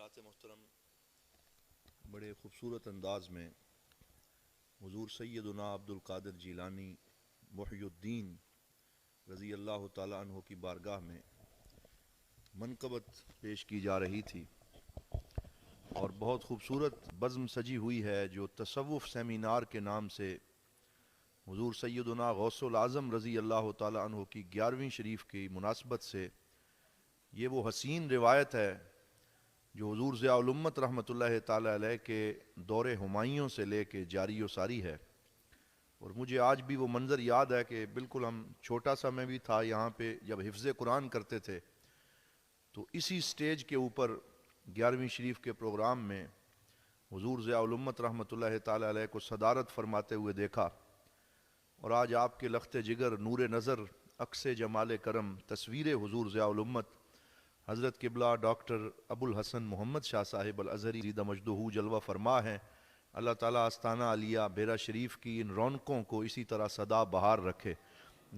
حضرات محترم، بڑے خوبصورت انداز میں حضور سیدنا عبد القادر جیلانی محی الدین رضی اللہ تعالیٰ عنہ کی بارگاہ میں منقبت پیش کی جا رہی تھی اور بہت خوبصورت بزم سجی ہوئی ہے جو تصوف سیمینار کے نام سے حضور سیدنا غوث العظم رضی اللہ تعالیٰ عنہ کی 11ویں شریف کی مناسبت سے یہ وہ حسین روایت ہے جو حضور ضیاء الامت رحمۃ اللہ تعالیٰ علیہ کے دور ہمایوں سے لے کے جاری و ساری ہے۔ اور مجھے آج بھی وہ منظر یاد ہے کہ بالکل ہم چھوٹا سا میں بھی تھا یہاں پہ جب حفظ قرآن کرتے تھے تو اسی سٹیج کے اوپر 11ویں شریف کے پروگرام میں حضور ضیاء الامت رحمۃ اللہ تعالیٰ علیہ کو صدارت فرماتے ہوئے دیکھا، اور آج آپ کے لخت جگر، نور نظر، عکس جمال کرم، تصویر حضور ضیاء الامت حضرت قبلہ ڈاکٹر ابو الحسن محمد شاہ صاحب الازہری زیدہ مجدہ جلوہ فرما ہے۔ اللہ تعالیٰ آستانہ عالیہ بیرا شریف کی ان رونقوں کو اسی طرح سدا بہار رکھے۔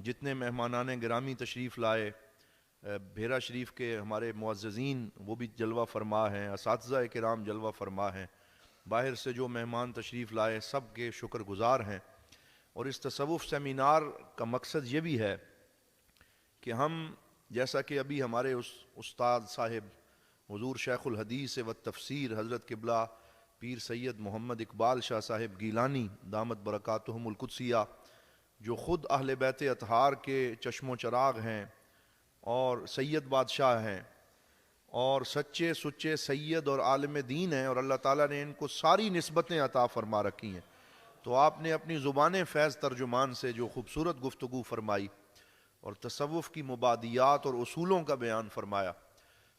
جتنے مہمانان گرامی تشریف لائے، بیرا شریف کے ہمارے معززین وہ بھی جلوہ فرما ہیں، اساتذہ کرام جلوہ فرما ہیں، باہر سے جو مہمان تشریف لائے سب کے شکر گزار ہیں۔ اور اس تصوف سیمینار کا مقصد یہ بھی ہے کہ ہم جیسا کہ ابھی ہمارے اس استاد صاحب حضور شیخ الحدیث و تفسیر حضرت قبلہ پیر سید محمد اقبال شاہ صاحب گیلانی دامت برکاتہم القدسیہ، جو خود اہل بیت اطہار کے چشم و چراغ ہیں اور سید بادشاہ ہیں اور سچے سچے سید اور عالم دین ہیں، اور اللہ تعالیٰ نے ان کو ساری نسبتیں عطا فرما رکھی ہیں، تو آپ نے اپنی زبان فیض ترجمان سے جو خوبصورت گفتگو فرمائی اور تصوف کی مبادیات اور اصولوں کا بیان فرمایا،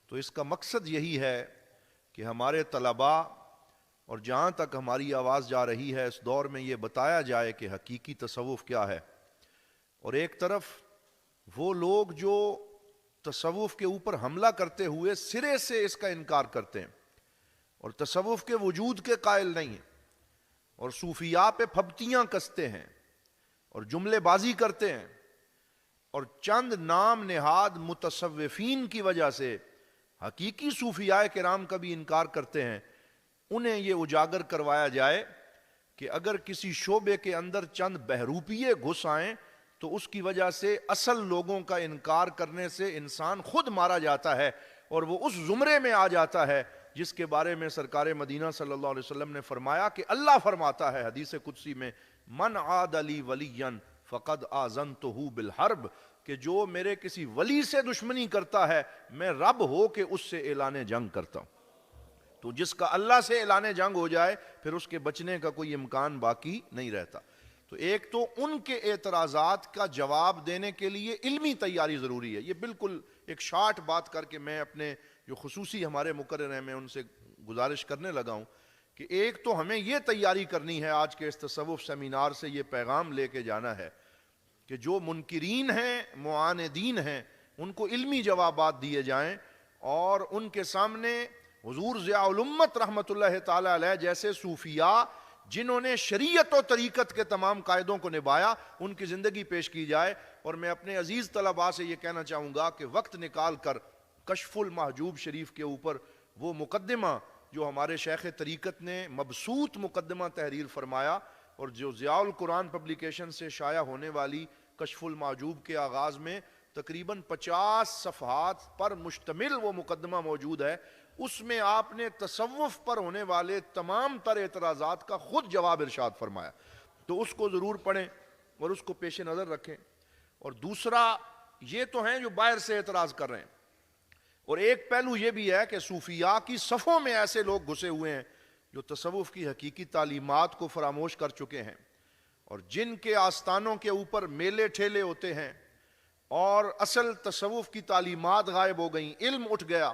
تو اس کا مقصد یہی ہے کہ ہمارے طلباء اور جہاں تک ہماری آواز جا رہی ہے اس دور میں یہ بتایا جائے کہ حقیقی تصوف کیا ہے۔ اور ایک طرف وہ لوگ جو تصوف کے اوپر حملہ کرتے ہوئے سرے سے اس کا انکار کرتے ہیں اور تصوف کے وجود کے قائل نہیں ہیں اور صوفیاء پہ پھبتیاں کستے ہیں اور جملے بازی کرتے ہیں اور چند نام نہاد متصوفین کی وجہ سے حقیقی صوفیاء کرام کا بھی انکار کرتے ہیں، انہیں یہ اجاگر کروایا جائے کہ اگر کسی شعبے کے اندر چند بہروپیے گھس آئیں تو اس کی وجہ سے اصل لوگوں کا انکار کرنے سے انسان خود مارا جاتا ہے اور وہ اس زمرے میں آ جاتا ہے جس کے بارے میں سرکار مدینہ صلی اللہ علیہ وسلم نے فرمایا کہ اللہ فرماتا ہے حدیث قدسی میں، من عاد لی ولیا فقد آذنتہ بالحرب، کہ جو میرے کسی ولی سے دشمنی کرتا ہے میں رب ہو کے اس سے اعلان جنگ کرتا ہوں۔ تو جس کا اللہ سے اعلان جنگ ہو جائے پھر اس کے بچنے کا کوئی امکان باقی نہیں رہتا۔ تو ایک تو ان کے اعتراضات کا جواب دینے کے لیے علمی تیاری ضروری ہے۔ یہ بالکل ایک شارٹ بات کر کے میں اپنے جو خصوصی ہمارے مقرر ہیں میں ان سے گزارش کرنے لگا ہوں کہ ایک تو ہمیں یہ تیاری کرنی ہے، آج کے اس تصوف سیمینار سے یہ پیغام لے کے جانا ہے کہ جو منکرین ہیں، معاندین ہیں، ان کو علمی جوابات دیے جائیں اور ان کے سامنے حضور ضیاء الامت رحمۃ اللہ تعالیٰ علیہ جیسے صوفیاء جنہوں نے شریعت و طریقت کے تمام قاعدوں کو نبھایا ان کی زندگی پیش کی جائے۔ اور میں اپنے عزیز طلباء سے یہ کہنا چاہوں گا کہ وقت نکال کر کشف المحجوب شریف کے اوپر وہ مقدمہ جو ہمارے شیخ طریقت نے مبسوط مقدمہ تحریر فرمایا اور جو ضیاء القرآن پبلیکیشن سے شائع ہونے والی کشف المحجوب کے آغاز میں تقریباً 50 صفحات پر مشتمل وہ مقدمہ موجود ہے، اس میں آپ نے تصوف پر ہونے والے تمام تر اعتراضات کا خود جواب ارشاد فرمایا، تو اس کو ضرور پڑھیں اور اس کو پیش نظر رکھیں۔ اور دوسرا یہ تو ہیں جو باہر سے اعتراض کر رہے ہیں، اور ایک پہلو یہ بھی ہے کہ صوفیاء کی صفوں میں ایسے لوگ گھسے ہوئے ہیں جو تصوف کی حقیقی تعلیمات کو فراموش کر چکے ہیں اور جن کے آستانوں کے اوپر میلے ٹھیلے ہوتے ہیں اور اصل تصوف کی تعلیمات غائب ہو گئیں، علم اٹھ گیا،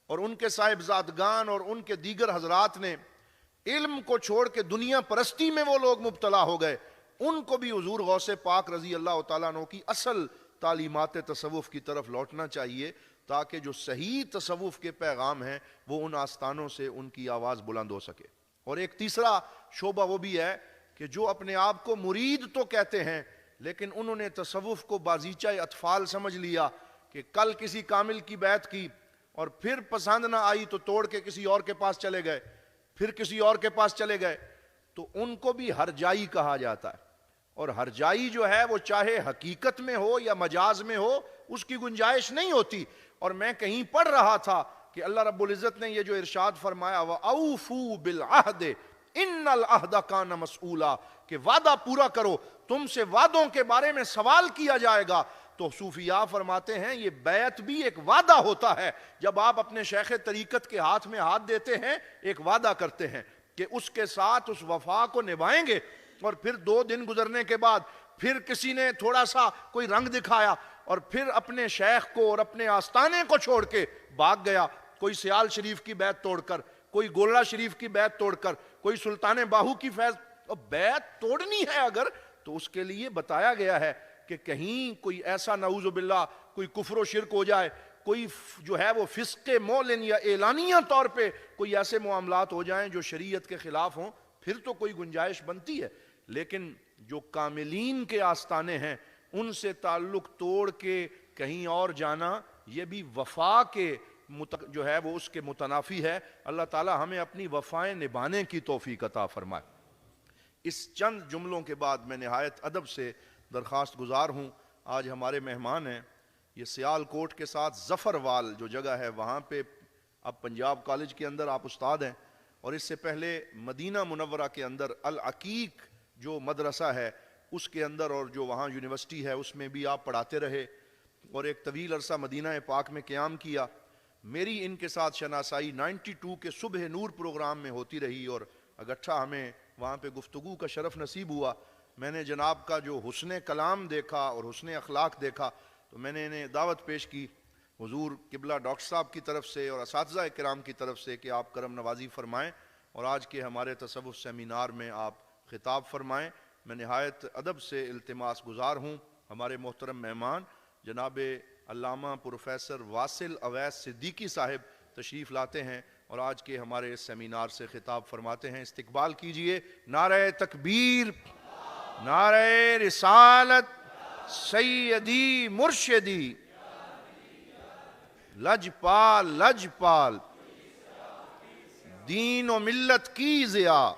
اور ان کے صاحبزادگان اور ان کے دیگر حضرات نے علم کو چھوڑ کے دنیا پرستی میں وہ لوگ مبتلا ہو گئے، ان کو بھی حضور غوث پاک رضی اللہ تعالیٰ عنہ کی اصل تعلیمات تصوف کی طرف لوٹنا چاہیے تاکہ جو صحیح تصوف کے پیغام ہیں وہ ان آستانوں سے ان کی آواز بلند ہو سکے۔ اور ایک تیسرا شعبہ وہ بھی ہے کہ جو اپنے آپ کو مرید تو کہتے ہیں لیکن انہوں نے تصوف کو بازیچہ اطفال سمجھ لیا کہ کل کسی کامل کی بیعت کی اور پھر پسند نہ آئی تو توڑ کے کسی اور کے پاس چلے گئے، پھر کسی اور کے پاس چلے گئے، تو ان کو بھی ہرجائی کہا جاتا ہے. اور ہرجائی جو ہے وہ چاہے حقیقت میں ہو یا مجاز میں ہو اس کی گنجائش نہیں ہوتی. اور میں کہیں پڑھ رہا تھا کہ اللہ رب العزت نے یہ جو ارشاد فرمایا وَأَوْفُوا بِالْعَهْدِ إِنَّ الْعَهْدَ كَانَ مَسْئُولًا، کہ وعدہ پورا کرو، تم سے وعدوں کے بارے میں سوال کیا جائے گا. تو صوفیاء فرماتے ہیں یہ بیعت بھی ایک وعدہ ہوتا ہے. جب آپ اپنے شیخ طریقت کے ہاتھ میں ہاتھ دیتے ہیں ایک وعدہ کرتے ہیں کہ اس کے ساتھ اس وفا کو نبھائیں گے. اور پھر 2 دن گزرنے کے بعد پھر کسی نے تھوڑا سا کوئی رنگ دکھایا اور پھر اپنے شیخ کو اور اپنے آستانے کو چھوڑ کے بھاگ گیا، کوئی سیال شریف کی بیعت توڑ کر، کوئی گولڑا شریف کی بیعت توڑ کر، کوئی سلطان باہو کی فیض. اور بیعت توڑنی ہے اگر تو اس کے لیے بتایا گیا ہے کہ کہیں کوئی ایسا نعوذ باللہ کوئی کفر و شرک ہو جائے، کوئی جو ہے وہ فسق معلن یا اعلانیہ طور پہ کوئی ایسے معاملات ہو جائیں جو شریعت کے خلاف ہوں، پھر تو کوئی گنجائش بنتی ہے. لیکن جو کاملین کے آستانے ہیں ان سے تعلق توڑ کے کہیں اور جانا یہ بھی وفا کے جو ہے وہ اس کے متنافی ہے. اللہ تعالی ہمیں اپنی وفائیں نبھانے کی توفیق عطا فرمائے. اس چند جملوں کے بعد میں نہایت ادب سے درخواست گزار ہوں، آج ہمارے مہمان ہیں، یہ سیال کوٹ کے ساتھ ظفر وال جو جگہ ہے وہاں پہ اب پنجاب کالج کے اندر آپ استاد ہیں، اور اس سے پہلے مدینہ منورہ کے اندر العقیق جو مدرسہ ہے اس کے اندر اور جو وہاں یونیورسٹی ہے اس میں بھی آپ پڑھاتے رہے اور ایک طویل عرصہ مدینہ پاک میں قیام کیا. میری ان کے ساتھ شناسائی 92 کے صبح نور پروگرام میں ہوتی رہی اور اگٹھا ہمیں وہاں پہ گفتگو کا شرف نصیب ہوا. میں نے جناب کا جو حسن کلام دیکھا اور حسن اخلاق دیکھا تو میں نے انہیں دعوت پیش کی حضور قبلہ ڈاکٹر صاحب کی طرف سے اور اساتذہ کرام کی طرف سے کہ آپ کرم نوازی فرمائیں اور آج کے ہمارے تصوف سیمینار میں آپ خطاب فرمائیں. میں نہایت ادب سے التماس گزار ہوں ہمارے محترم مہمان جناب علامہ پروفیسر واصل اویس صدیقی صاحب تشریف لاتے ہیں اور آج کے ہمارے اس سیمینار سے خطاب فرماتے ہیں. استقبال کیجئے. نعرہ تکبیر، نعرہ رسالت، سیدی مرشدی، لجپال لجپال، دین و ملت کی ضیاء،